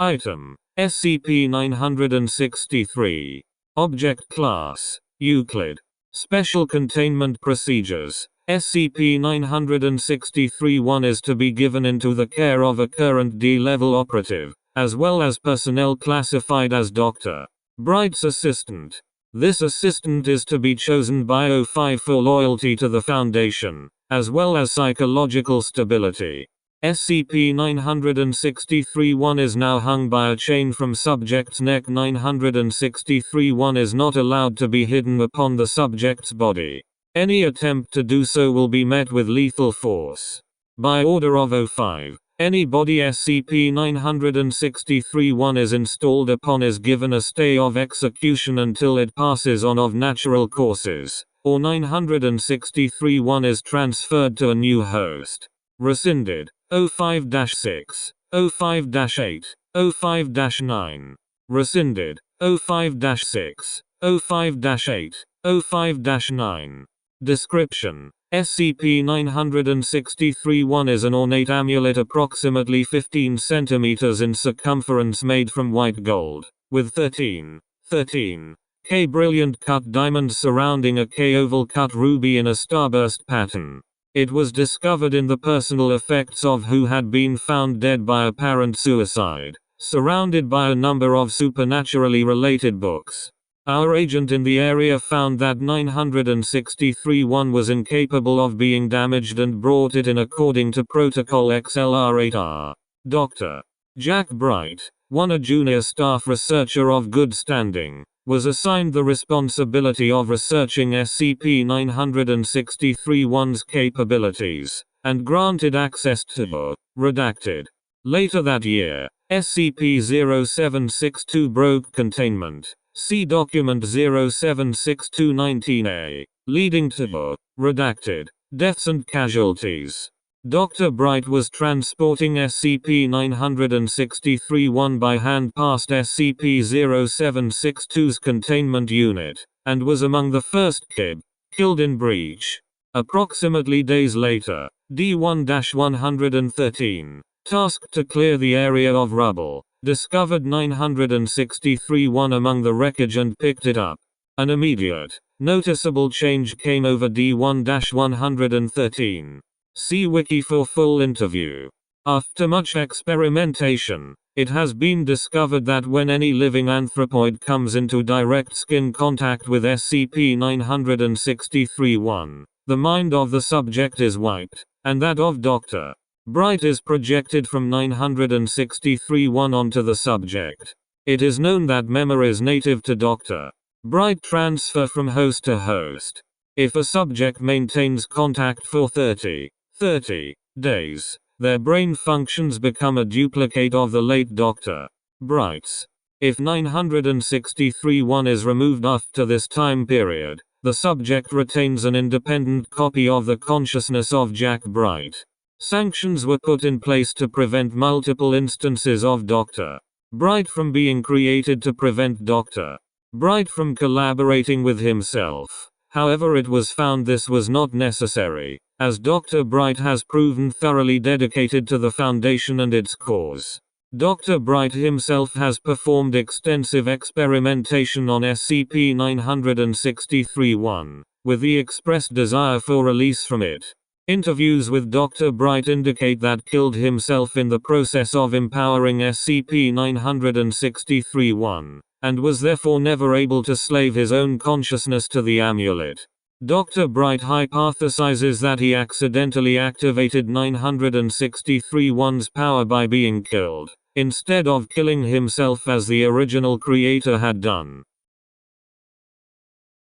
Item: SCP-963. Object Class: Euclid. Special Containment Procedures: SCP-963-1 is to be given into the care of a current D-level operative, as well as personnel classified as Dr. Bright's assistant. This assistant is to be chosen by O5 for loyalty to the Foundation, as well as psychological stability. SCP-963-1 is now hung by a chain from subject's neck. 963-1 is not allowed to be hidden upon the subject's body. Any attempt to do so will be met with lethal force. By order of O5, any body SCP-963-1 is installed upon is given a stay of execution until it passes on of natural courses, or 963-1 is transferred to a new host. Rescinded. O5-6, O5-8, O5-9. Rescinded. O5-6, O5-8, O5-9. Description: SCP-963-1 is an ornate amulet approximately 15 cm in circumference made from white gold, with 13 K brilliant cut diamonds surrounding a K oval cut ruby in a starburst pattern. It was discovered in the personal effects of who had been found dead by apparent suicide, surrounded by a number of supernaturally related books. Our agent in the area found that 963-1 was incapable of being damaged and brought it in according to Protocol XLR-8R. Dr. Jack Bright, a junior staff researcher of good standing, was assigned the responsibility of researching SCP-963-1's capabilities, and granted access to redacted. Later that year, SCP-0762 broke containment. See document 0762-19A, leading to redacted deaths and casualties. Dr. Bright was transporting SCP-963-1 by hand past SCP-0762's containment unit, and was among the first killed in breach. Approximately days later, D1-113, tasked to clear the area of rubble, discovered 963-1 among the wreckage and picked it up. An immediate, noticeable change came over D1-113. See Wiki for full interview. After much experimentation, it has been discovered that when any living anthropoid comes into direct skin contact with SCP-963-1, the mind of the subject is wiped, and that of Dr. Bright is projected from 963-1 onto the subject. It is known that memories native to Dr. Bright transfer from host to host. If a subject maintains contact for 30 days, their brain functions become a duplicate of the late Dr. Bright's. If 963-1 is removed after this time period, the subject retains an independent copy of the consciousness of Jack Bright. Sanctions were put in place to prevent multiple instances of Dr. Bright from being created to prevent Dr. Bright from collaborating with himself. However, it was found this was not necessary, as Dr. Bright has proven thoroughly dedicated to the Foundation and its cause. Dr. Bright himself has performed extensive experimentation on SCP-963-1, with the expressed desire for release from it. Interviews with Dr. Bright indicate that killed himself in the process of empowering SCP-963-1, and was therefore never able to slave his own consciousness to the amulet. Dr. Bright hypothesizes that he accidentally activated 963-1's power by being killed, instead of killing himself as the original creator had done.